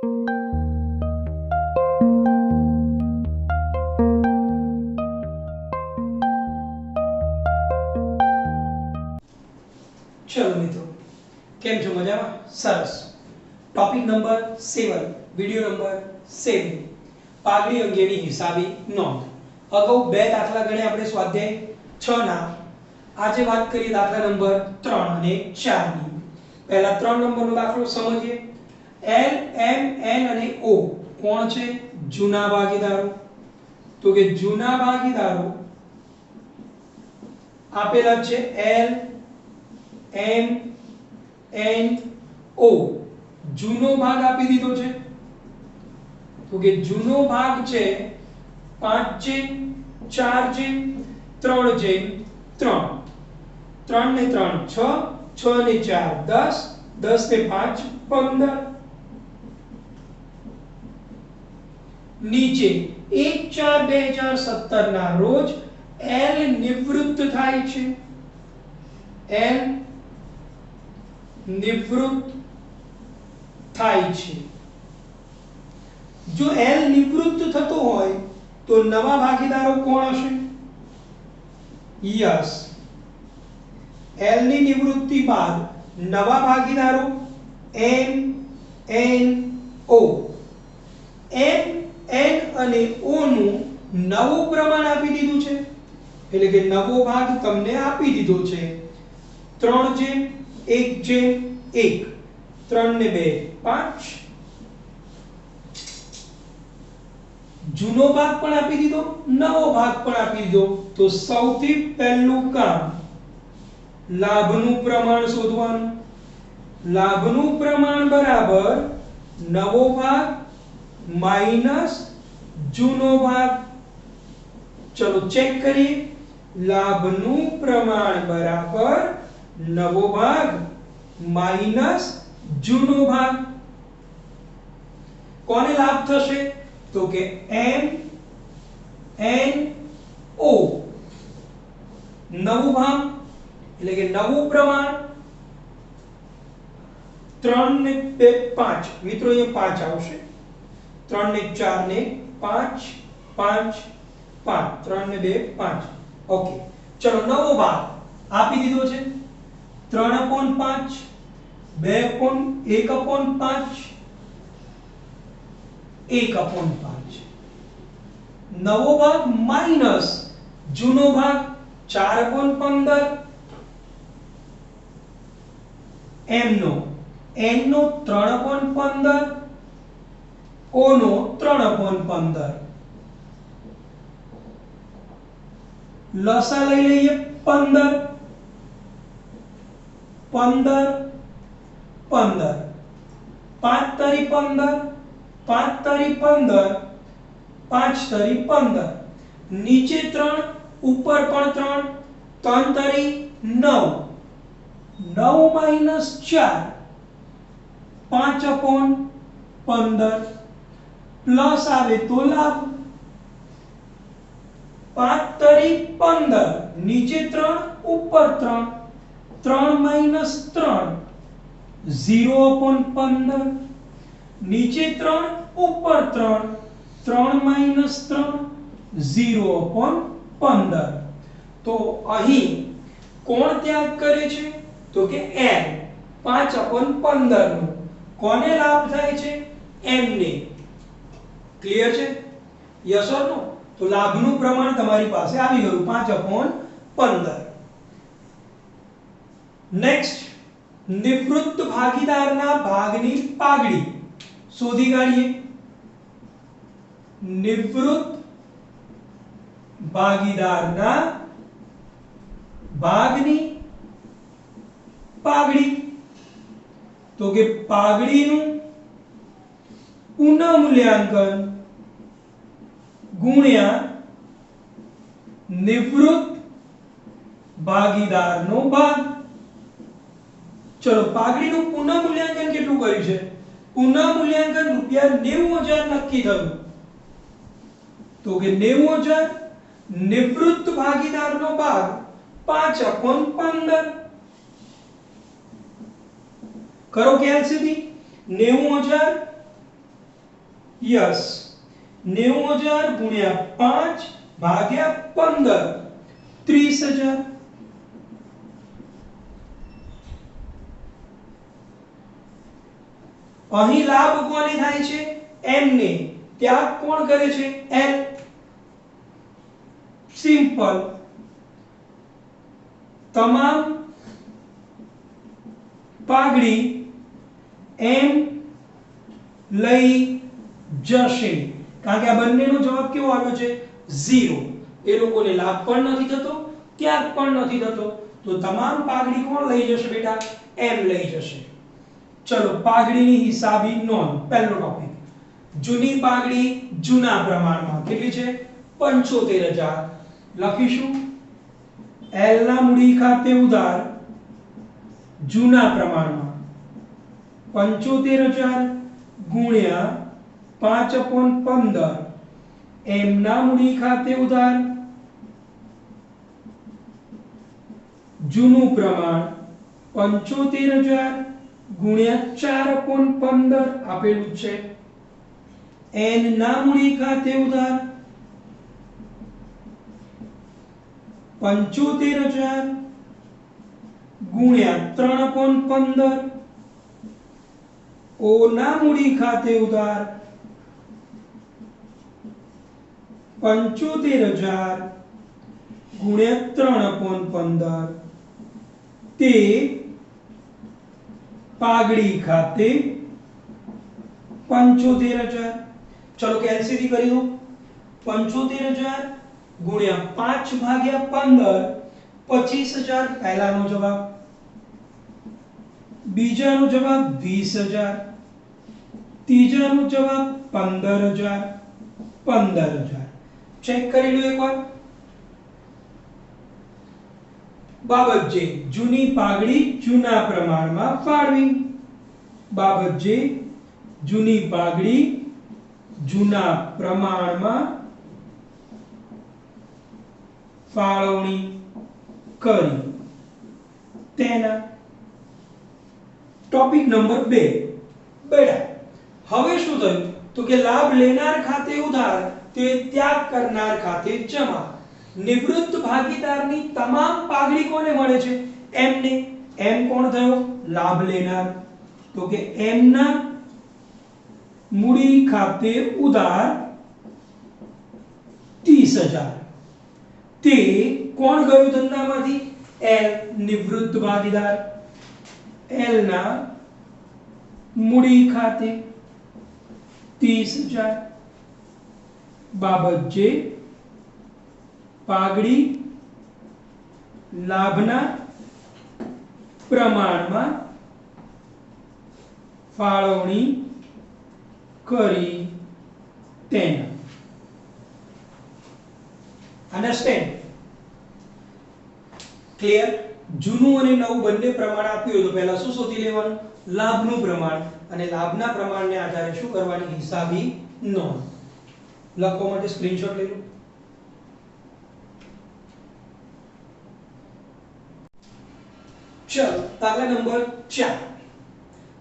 चलो मित्रों, केम छो मजामा? सरस। टॉपिक नंबर 7, વિડિયો નંબર 7, પાઘડી અંગેની હિસાબી નોંધ. અગાઉ બે દાખલા ગણે આપણે સ્વાધ્યાય 6 ના. આજે વાત કરીએ દાખલા નંબર 3 અને 4 ની. પહેલા 3 નંબરનો દાખલો સમજીએ. L, M, N અને O કોણ છે? જૂના ભાગીદારો. તો કે જૂના ભાગીદારો આપેલા છે L, M, N, O. જૂનો ભાગ આપી દીધો છે. તો કે જૂનો ભાગ છે 5 છે, 4 છે, 3 છે, 3. 3 ને 3 6, 6 ને 4 10, 10 ને 5 15. નીચે 1/4/2017 ના રોજ L નિવૃત્ત થાય છે. L નિવૃત્ત થાય છે. જો L નિવૃત્ત થતો હોય તો નવા ભાગીદારો કોણ હશે? યસ, L ની નિવૃત્તિ બાદ નવા ભાગીદારો M, N, O. M, N અને O નું નવું પ્રમાણ આપી દીધું છે, એટલે કે નવો ભાગ તમને આપી દીધો છે 3/1/1. 3 ને 2 5. જૂનો ભાગ પણ આપી દીધો, નવો ભાગ પણ આપી દીધો. તો સૌથી પહેલું કામ લાભનું પ્રમાણ શોધવાનું. લાભનું પ્રમાણ બરાબર નવો ભાગ માઈનસ જૂનો ભાગ. ચલો ચેક કરીએ. લાભનું પ્રમાણ બરાબર નવો ભાગ માઈનસ જૂનો ભાગ. કોને લાભ થશે? તો કે M, N, O. નવું ભાગ એટલે કે નવું પ્રમાણ 3 ને 2 5. મિત્રો અહીંયા 5 આવશે. 3 ને 4 ને 5 5 5. 3 ને 2 5. ઓકે, ચલો નવો ભાગ આપી દીધો છે 3/5, 1/5, 1/5. નવો ભાગ માઈનસ જૂનો ભાગ 4/15. M નો N નો 3/15, O નો 3/15. લસા લઈ લઈએ 15. 15 15. 5 તરી 15, 5 તરી 15, 5 તરી 15. નીચે 3, ઉપર પણ 3, 3 તરી 9. 9 માઈનસ 4 5/15. પ્લસ આવે તો લાભ 5 તરી 15. નીચે 3, ઉપર 3, 3 માઈનસ 3 0/15. નીચે 3, ઉપર 3, 3 માઈનસ 3 0/15. તો અહીં કોણ ત્યાગ કરે છે? તો કે M 5/15 નું. કોને લાભ થાય છે? M ને. ક્લિયર છે? યસ ઓર નો? તો લાભનું પ્રમાણ તમારી પાસે આવી ગયું 5/15. નેક્સ્ટ, નિવૃત્ત ભાગીદારના ભાગની પાઘડી શોધી કાઢીએ. નિવૃત્ત ભાગીદારના ભાગની પાઘડી. તો કે પાઘડીનું પુનઃમૂલ્યાંકન ગુણ્યા નિવૃત્ત ભાગીદારનો ભાગ. ચલો પાઘડીનું પુનઃમૂલ્યાંકન કેટલું કર્યું છે? પુનઃમૂલ્યાંકન ₹90,000 નક્કી થયું. તો કે 90,000 નિવૃત્ત ભાગીદારનો ભાગ 5/15. કરો કે LCD. 90,000 યસ 90000 ગુણ્યા 5 ભાગ્યા 15 30000 અહીં લાભ કોને થાય છે m ને ત્યાગ કોણ કરે છે l સિમ્પલ તમામ પાઘડી m લઈ જશે કારણ કે આ બંનેનો જવાબ કેવો આવ્યો છે 0 એ લોકોને લાભ પણ નથી થતો ત્યાગ પણ નથી થતો તો તમામ પાઘડી કોણ લઈ જશે બેટા m લઈ જશે ચલો પાઘડીની હિસાબી નોંધ પહેલો ટોપિક જૂની પાઘડી જૂના પ્રમાણમાં કેટલી છે 75000 લખીશું l ના મૂડી ખાતે ઉધાર જૂના પ્રમાણમાં 75000 ગુણ્યા 5/15 m ના મૂડી ખાતે ઉધાર જૂનું પ્રમાણ 75000 ગુણ્યા 4/15 આપેલું છે n ના મૂડી ખાતે ઉધાર 75000 ગુણ્યા 3/15 o ના મૂડી ખાતે ઉધાર 75000 ગુણ્યા 3/15 તે પાઘડી ખાતે 75000 ચલો કે એલસીડી કરી દો 75000 ગુણ્યા 5 ભાગ્યા 15 25000 પહેલાનો જવાબ બીજાનો જવાબ 20000 ત્રીજાનો જવાબ 15000 ચેક કરી લો એકવાર બાબત જે જૂની પાઘડી જૂના પ્રમાણમાં ફાળવી બાબત જે જૂની પાઘડી જૂના પ્રમાણમાં ફાળવણી કરી તેના ટોપિક નંબર 2 બેટા હવે શું થયું તો કે લાભ લેનાર ખાતે ઉધાર તે ત્યાગ કરનાર ખાતે જમા નિવૃત્ત ભાગીદારની તમામ પાઘડી કોને મળે છે m ને m કોણ થયો લાભ લેનાર તો કે m ના મૂડી ખાતે ઉધાર 30000 તે કોણ ગયું ધંધામાંથી l નિવૃત્ત ભાગીદાર l ના મૂડી ખાતે 30000 બાબત જે પાઘડી લાભના પ્રમાણમાં ફાળવણી કરી તેના અંડરસ્ટેન્ડ ક્લિયર જૂનું અને નવું બંને પ્રમાણ આપ્યું તો પહેલા શું શોધી લેવાનું લાભનું પ્રમાણ અને લાભના પ્રમાણને આધારે શું કરવાની હિસાબી નોંધ લખવા માટે સ્ક્રીનશોટ લઈ લો ચલો દાખલા નંબર 4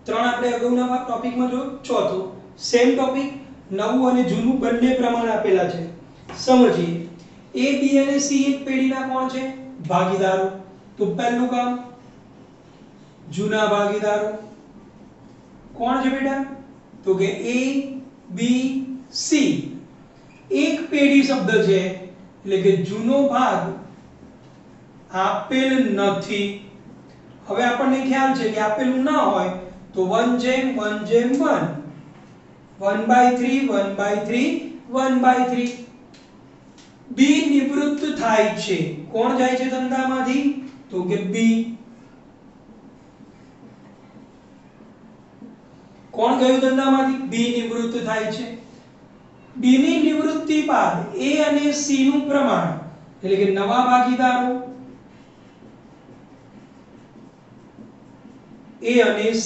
ત્રણ આપણે અગાઉના ટોપિકમાં જો ચોથો સેમ ટોપિક નવું અને જૂનું બંને પ્રમાણ આપેલા છે સમજીએ A B અને C એક પેઢીના કોણ છે ભાગીદારો તો પહેલું કામ જૂના ભાગીદારો કોણ છે બેટા તો કે A B C એક પેઢી શબ્દ છે એટલે કે જૂનો ભાગ આપેલ નથી હવે આપણને ખ્યાલ છે કે આપેલું ના હોય તો 1/1/1 1/3 1/3 1/3 B નિવૃત્ત થાય છે કોણ જાય છે ધંધામાંથી તો કે B કોણ ગયું ધંધામાંથી B નિવૃત્ત થાય છે B ની નિવૃત્તિ બાદ A અને C નું પ્રમાણ એટલે કે નવા ભાગીદારો A અને C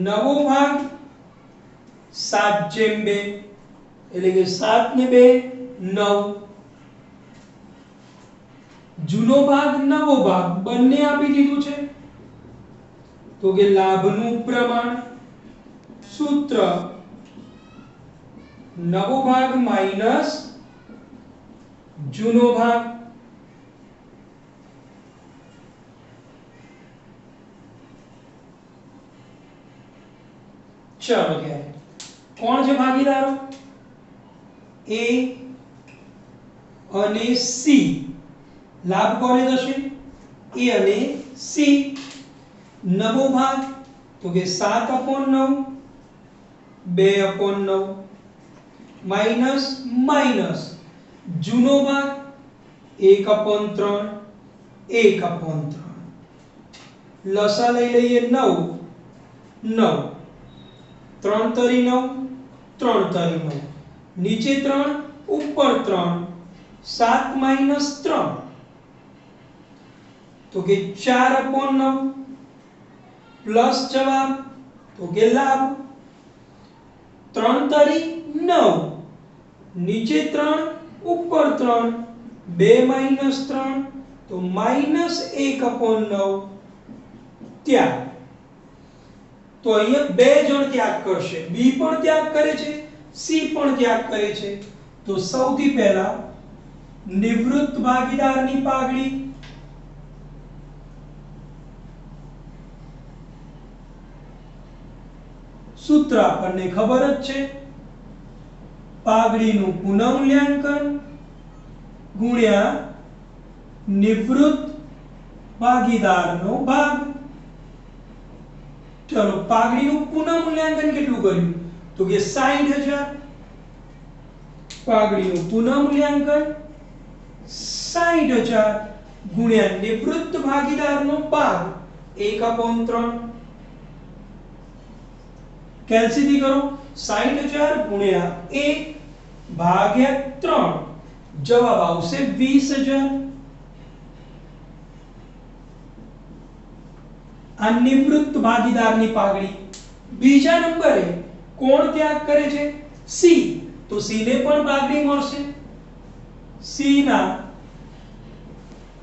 નવો ભાગ 7/2 એટલે કે 7 ને 2 9 જૂનો ભાગ નવો ભાગ બંને આપી દીધું છે તો કે લાભનું પ્રમાણ સૂત્ર નવો ભાગ માઈનસ જૂનો ભાગ. ચલો ત્યારે કોણ છે ભાગીદારો? A અને C. લાભ કોને થશે? A અને C. નવો ભાગ તો કે 7/9 2/9 માઈનસ માઈનસ જૂનો ભાગ 1/3 1/3. લસા લઈ લઈએ 9 9 3 તરી 9 3 તરી 9 નીચે 3 ઉપર 3 7 માઈનસ 3 તો કે 4/9 પ્લસ જવાબ તો કે લાભ 3 તરી 9 નીચે 3 ઉપર 3 2 માઈનસ 3 તો માઈનસ 1/9 ત્યાગ. તો અહીંયા બે જણ ત્યાગ કરશે. બી પણ ત્યાગ કરે છે, સી પણ ત્યાગ કરે છે. તો સૌથી પહેલા નિવૃત્ત ભાગીદારની પાઘડી. સૂત્ર આપણને ખબર જ છે, પાઘડીનું પુનઃમૂલ્યાંકન ગુણ્યા નિવૃત્ત ભાગીદારનો ભાગ. ચલો પાઘડીનું પુનઃમૂલ્યાંકન કેટલું કર્યું? તો કે 60000. પાઘડીનું પુનઃમૂલ્યાંકન 60000 ગુણ્યા નિવૃત્ત ભાગીદારનો ભાગ 1/3. કેલ્સીથી કરો 60000 ગુણ્યા 1 ભાગ્યા 3 જવાબ આવશે 20000. આ નિવૃત્ત ભાગીદારની પાઘડી. બીજા નંબરે કોણ ત્યાગ કરે છે? સી. તો સી ને પણ પાઘડી મળશે. સી ના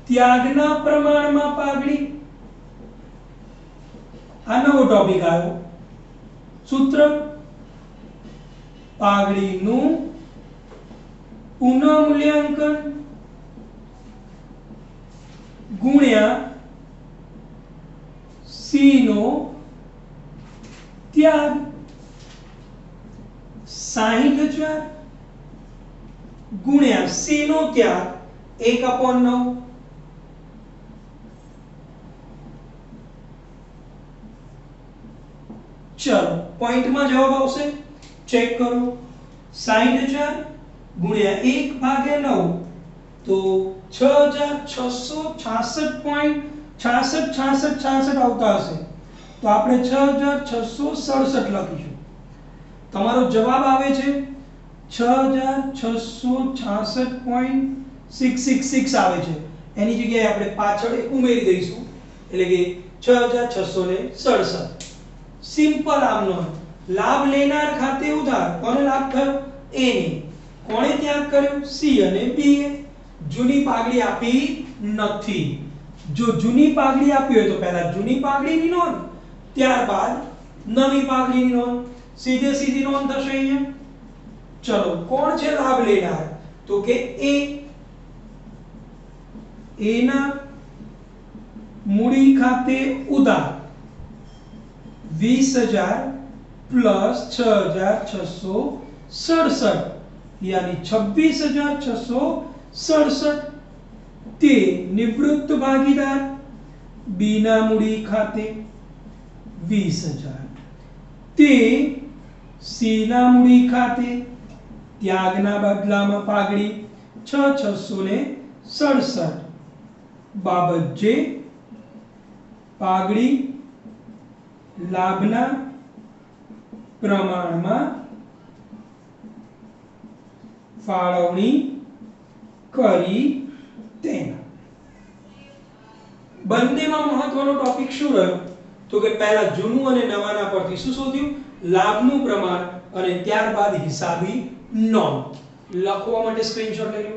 ત્યાગના પ્રમાણમાં પાઘડી. આ નવો ટોપિક આવ્યો. સૂત્ર પાઘડીનું પુનઃમૂલ્યાંકન ગુણ્યા સી નો ત્યાગ. 60000 ગુણ્યા સી નો ત્યાગ 1/9. ચલો પોઈન્ટમાં જવાબ આવશે, ચેક કરો. 60000 ગુણ્યા 1/9 તો 6666.66 આવતા હશે. તો આપણે 6667 લખીશું. તમારો જવાબ આવે છે 6666.666 આવે છે. એની જગ્યાએ આપણે પાછળ એક ઉમેરી દઈશું, એટલે કે 6667. સિમ્પલ આમનો લાભ લેનાર ખાતે ઉધાર. કોને લાભ થયો? એ ને. કોણે ત્યાગ કર્યો? સી અને બી એ. જૂની પાઘડી આપી નથી. જો જૂની પાઘડી આપી હોય તો પહેલા જૂની પાઘડીની નોંધ, ત્યારબાદ નવી પાઘડીની નોંધ. સીધે સીધી નોંધ થશે અહીંયા. ચલો કોણ છે લાભ લેનાર? તો કે એ. એ ના મૂડી ખાતે ઉધાર 20000 प्लस 6667 यानी 26667 તે નિવૃત્ત ભાગીદાર બી ના મૂડી ખાતે 20000 તે સી ના મૂડી ખાતે ત્યાગના બદલામાં પાઘડી 6667 બાબત જે પાઘડી લાભના પ્રમાણમાં ફાળવણી કરી તેના. બંનેમાં મહત્વનો ટોપિક શું રહ્યો? તો કે પહેલા જૂનું અને નવાના પરથી શું શોધ્યું? લાભનું પ્રમાણ અને ત્યારબાદ હિસાબી નોંધ. લખવા માટે સ્ક્રીનશોટ લઈ લો.